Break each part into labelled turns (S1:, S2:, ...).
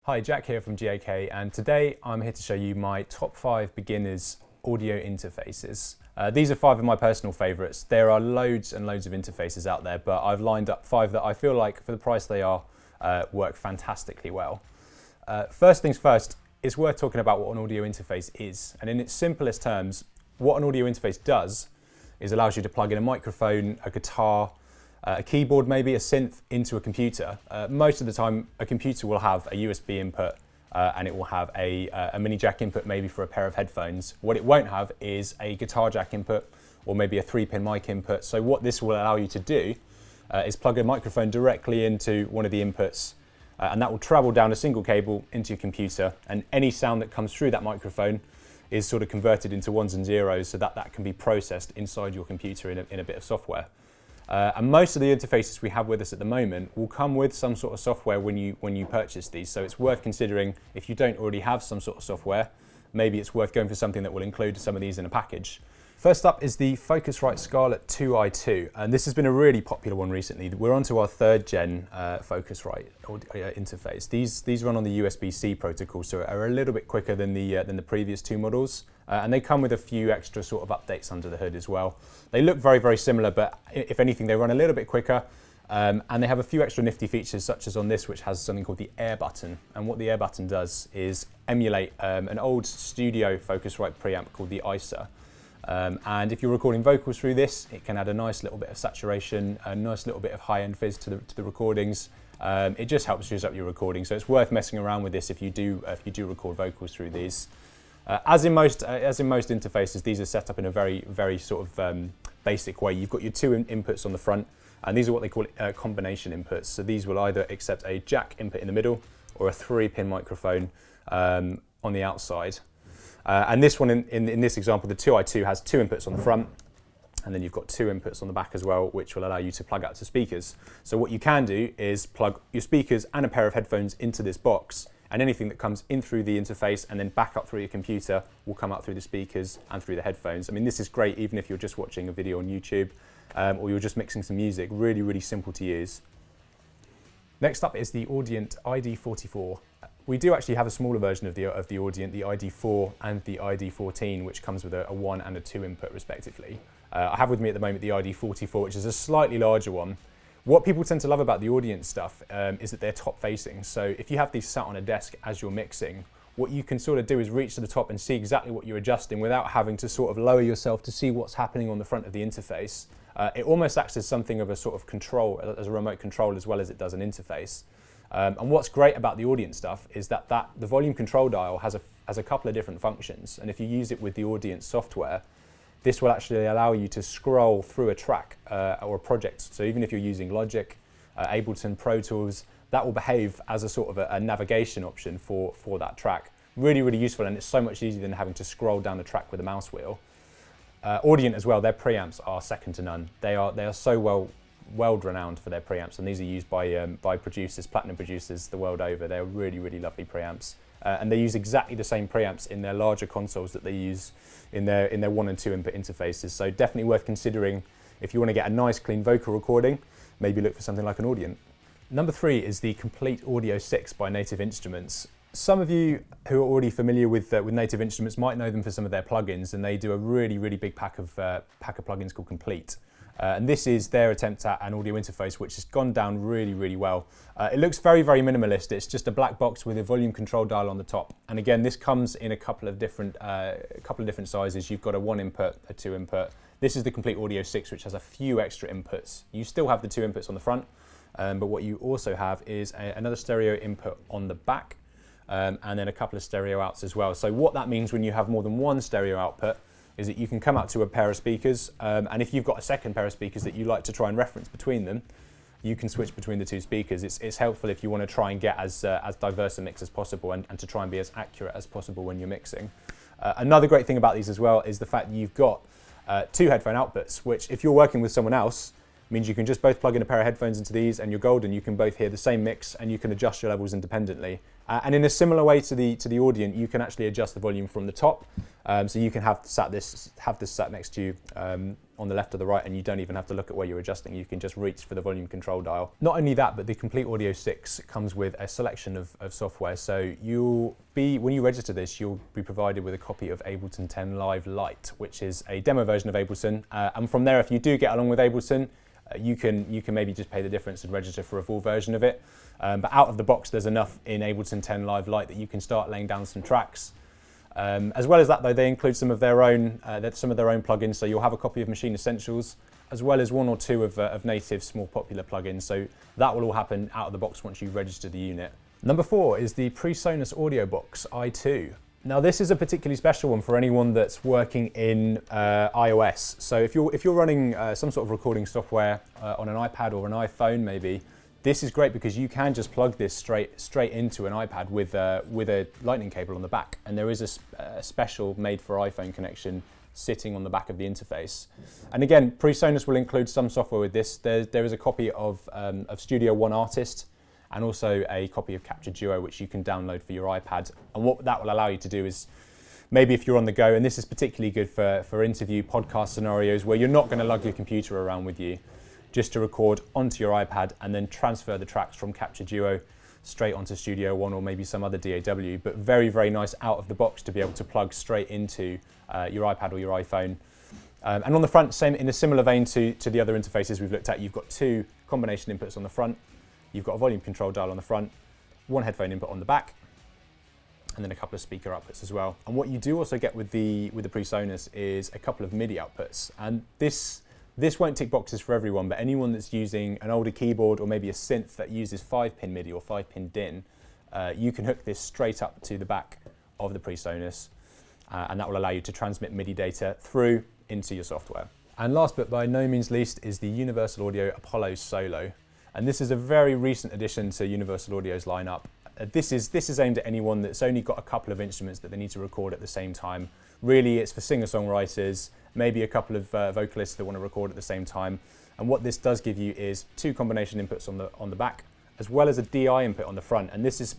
S1: Hi, Jack here from GAK, and today I'm here to show you my top 5 beginners audio interfaces. These are 5 of my personal favourites. There are loads and loads of interfaces out there, but I've lined up 5 that I feel like, for the price they are, work fantastically well. First things first, it's worth talking about what an audio interface is. And in its simplest terms, what an audio interface does is allows you to plug in a microphone, a guitar, a keyboard, maybe a synth into a computer. Most of the time a computer will have a USB input and it will have a mini jack input maybe for a pair of headphones. What it won't have is a guitar jack input or maybe a 3-pin mic input. So what this will allow you to do is plug a microphone directly into one of the inputs and that will travel down a single cable into your computer, and any sound that comes through that microphone is sort of converted into ones and zeros so that that can be processed inside your computer in a bit of software. And most of the interfaces we have with us at the moment will come with some sort of software when you purchase these. So it's worth considering, if you don't already have some sort of software, maybe it's worth going for something that will include some of these in a package. First up is the Focusrite Scarlett 2 iTwo, and this has been a really popular one recently. We're onto our 3rd gen Focusrite interface. These run on the USB-C protocol, so are a little bit quicker than the previous 2 models. And they come with a few extra sort of updates under the hood as well. They look very, very similar, but if anything, they run a little bit quicker. And they have a few extra nifty features, such as on this, which has something called the air button. And what the air button does is emulate an old studio Focusrite preamp called the ISA. And if you're recording vocals through this, it can add a nice little bit of saturation, a nice little bit of high-end fizz to the recordings. It just helps juice up your recording, so it's worth messing around with this if you do record vocals through these. As in most interfaces, these are set up in a very, very sort of basic way. You've got your 2 inputs on the front, and these are what they call combination inputs. So these will either accept a jack input in the middle or a 3-pin microphone on the outside. And this one, in this example, the 2 iTwo has 2 inputs on the front, and then you've got 2 inputs on the back as well, which will allow you to plug out to speakers. So what you can do is plug your speakers and a pair of headphones into this box, and anything that comes in through the interface and then back up through your computer will come out through the speakers and through the headphones. I mean, this is great even if you're just watching a video on YouTube or you're just mixing some music. Really, really simple to use. Next up is the Audient ID44. We do actually have a smaller version of the Audient, the ID4 and the ID14, which comes with a 1 and a 2 input respectively. I have with me at the moment the ID44, which is a slightly larger one. What people tend to love about the Audient stuff is that they're top facing. So if you have these sat on a desk as you're mixing, what you can sort of do is reach to the top and see exactly what you're adjusting without having to sort of lower yourself to see what's happening on the front of the interface. It almost acts as something of a sort of control, as a remote control, as well as it does an interface. And what's great about the Audient stuff is that the volume control dial has a couple of different functions. And if you use it with the Audient software, this will actually allow you to scroll through a track or a project. So even if you're using Logic, Ableton, Pro Tools, that will behave as a sort of a navigation option for that track. Really, really useful, and it's so much easier than having to scroll down the track with a mouse wheel. Audient as well, their preamps are second to none. They are so world-renowned for their preamps, and these are used by producers, platinum producers the world over. They're really, really lovely preamps. And they use exactly the same preamps in their larger consoles that they use in their 1 and 2 input interfaces. So definitely worth considering if you want to get a nice clean vocal recording, maybe look for something like an Audient. Number 3 is the Komplete Audio 6 by Native Instruments. Some of you who are already familiar with Native Instruments might know them for some of their plugins, and they do a really, really big pack of plugins called Komplete. And this is their attempt at an audio interface which has gone down really, really well. It looks very, very minimalist. It's just a black box with a volume control dial on the top. And again, this comes in a couple of different sizes. You've got a 1 input, a 2 input. This is the Komplete Audio 6, which has a few extra inputs. You still have the 2 inputs on the front, but what you also have is another stereo input on the back, and then a couple of stereo outs as well. So what that means when you have more than 1 stereo output is that you can come out to a pair of speakers, and if you've got a second pair of speakers that you like to try and reference between them, you can switch between the 2 speakers. It's helpful if you want to try and get as diverse a mix as possible and to try and be as accurate as possible when you're mixing. Another great thing about these as well is the fact that you've got 2 headphone outputs, which if you're working with someone else, means you can just both plug in a pair of headphones into these and you're golden. You can both hear the same mix and you can adjust your levels independently. And in a similar way to the Audient, you can actually adjust the volume from the top. So you can have this sat next to you on the left or the right, and you don't even have to look at where you're adjusting. You can just reach for the volume control dial. Not only that, but the Komplete Audio 6 comes with a selection of software. So when you register this, you'll be provided with a copy of Ableton 10 Live Lite, which is a demo version of Ableton. And from there, if you do get along with Ableton, you can maybe just pay the difference and register for a full version of it. But out of the box, there's enough in Ableton 10 Live Lite that you can start laying down some tracks. As well as that, though, they include some of their own plugins. So you'll have a copy of Machine Essentials, as well as one or two of Native's more popular plugins. So that will all happen out of the box once you register the unit. Number 4 is the Presonus AudioBox iTwo. Now, this is a particularly special one for anyone that's working in iOS. So if you're running some sort of recording software on an iPad or an iPhone, maybe, this is great because you can just plug this straight into an iPad with a lightning cable on the back, and there is a special made for iPhone connection sitting on the back of the interface. And again, Presonus will include some software with this. There is a copy of Studio One Artist, and also a copy of Capture Duo, which you can download for your iPad. And what that will allow you to do is, maybe if you're on the go, and this is particularly good for interview podcast scenarios where you're not going to lug your computer around with you, just to record onto your iPad and then transfer the tracks from Capture Duo straight onto Studio One or maybe some other DAW, but very, very nice out of the box to be able to plug straight into your iPad or your iPhone. And on the front, in a similar vein to the other interfaces we've looked at, you've got 2 combination inputs on the front, you've got a volume control dial on the front, 1 headphone input on the back, and then a couple of speaker outputs as well. And what you do also get with the Presonus is a couple of MIDI outputs, and this won't tick boxes for everyone, but anyone that's using an older keyboard or maybe a synth that uses 5-pin MIDI or 5-pin DIN, you can hook this straight up to the back of the Presonus, and that will allow you to transmit MIDI data through into your software. And last but by no means least is the Universal Audio Apollo Solo. And this is a very recent addition to Universal Audio's lineup. This is aimed at anyone that's only got a couple of instruments that they need to record at the same time. Really, it's for singer-songwriters, maybe a couple of vocalists that want to record at the same time. And what this does give you is 2 combination inputs on the back, as well as a DI input on the front. And this is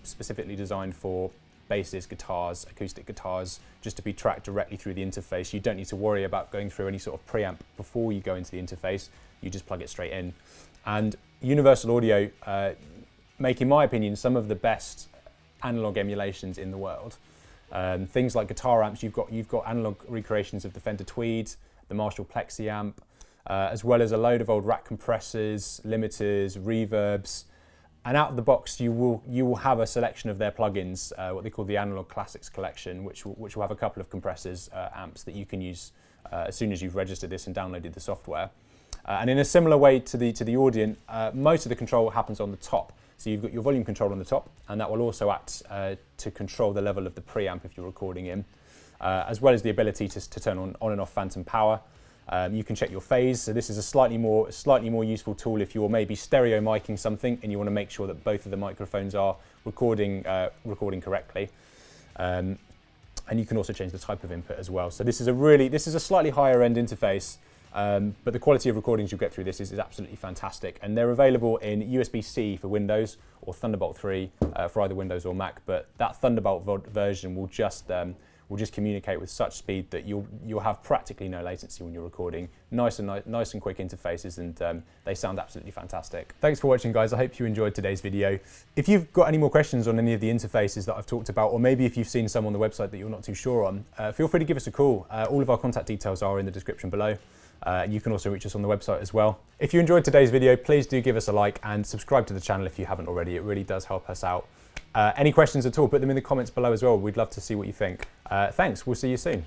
S1: specifically designed for basses, guitars, acoustic guitars, just to be tracked directly through the interface. You don't need to worry about going through any sort of preamp before you go into the interface. You just plug it straight in. And Universal Audio make, in my opinion, some of the best analog emulations in the world. Things like guitar amps, you've got analog recreations of the Fender Tweed, the Marshall Plexi amp, as well as a load of old rack compressors, limiters, reverbs. And out of the box, you will have a selection of their plugins, what they call the Analog Classics collection, which will have a couple of compressors, amps that you can use as soon as you've registered this and downloaded the software. And in a similar way to the Audient, most of the control happens on the top. So you've got your volume control on the top, and that will also act to control the level of the preamp if you're recording in, as well as the ability to turn on and off phantom power. You can check your phase. So this is a slightly more useful tool if you're maybe stereo micing something and you want to make sure that both of the microphones are recording correctly. And you can also change the type of input as well. So this is a slightly higher end interface. But the quality of recordings you'll get through this is absolutely fantastic, and they're available in USB-C for Windows or Thunderbolt 3 for either Windows or Mac. But that Thunderbolt version will just communicate with such speed that you'll have practically no latency when you're recording. Nice and quick interfaces, and they sound absolutely fantastic. Thanks for watching, guys. I hope you enjoyed today's video. If you've got any more questions on any of the interfaces that I've talked about, or maybe if you've seen some on the website that you're not too sure on, feel free to give us a call. All of our contact details are in the description below. You can also reach us on the website as well. If you enjoyed today's video, please do give us a like and subscribe to the channel if you haven't already. It really does help us out. Any questions at all, put them in the comments below as well. We'd love to see what you think. Thanks, we'll see you soon.